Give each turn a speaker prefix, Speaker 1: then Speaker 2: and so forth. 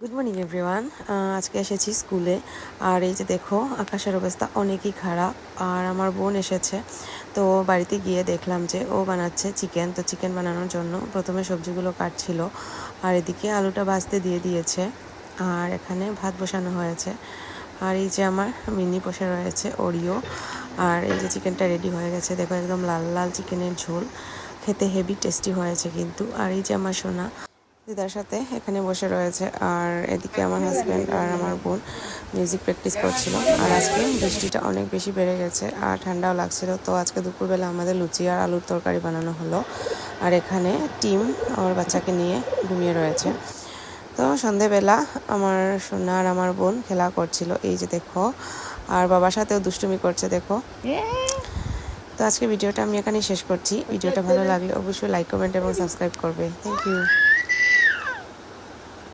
Speaker 1: Good morning everyone. আজকে এসেছি স্কুলে, আর এই যে দেখো আকাশের অবস্থা অনেকই খারাপ। আর আমার বোন এসেছে, তো বাড়িতে গিয়ে দেখলাম যে ও বানাচ্ছে চিকেন। তো চিকেন বানানোর জন্য প্রথমে সবজিগুলো কাটছিল, আর এদিকে আলুটা ভাজতে দিয়ে দিয়েছে, আর এখানে ভাত বসানো হয়েছে। আর এই যে আমার মিনি বসে রয়েছে ওরিও। আর এই যে চিকেনটা রেডি হয়ে গেছে, দেখো একদম লাল লাল চিকেনের ঝোল, খেতে হেভি টেস্টি হয়েছে কিন্তু। আর এই যে আমার সোনা দিদার সাথে এখানে বসে রয়েছে, আর এদিকে আমার হাজব্যান্ড আর আমার বোন মিউজিক প্র্যাকটিস করছিল। আর আজকে বৃষ্টিটা অনেক বেশি বেড়ে গেছে আর ঠান্ডাও লাগছিল, তো আজকে দুপুরবেলা আমাদের লুচি আর আলুর তরকারি বানানো হলো। আর এখানে টিম আমার বাচ্চাকে নিয়ে ঘুমিয়ে রয়েছে। তো সন্ধেবেলা আমার সোনা আর আমার বোন খেলা করছিল, এই যে দেখো, আর বাবার সাথেও দুষ্টুমি করছে দেখো। তো আজকে ভিডিওটা আমি এখানেই শেষ করছি। ভিডিওটা ভালো লাগলে অবশ্যই লাইক, কমেন্ট এবং সাবস্ক্রাইব করবে। Thank you.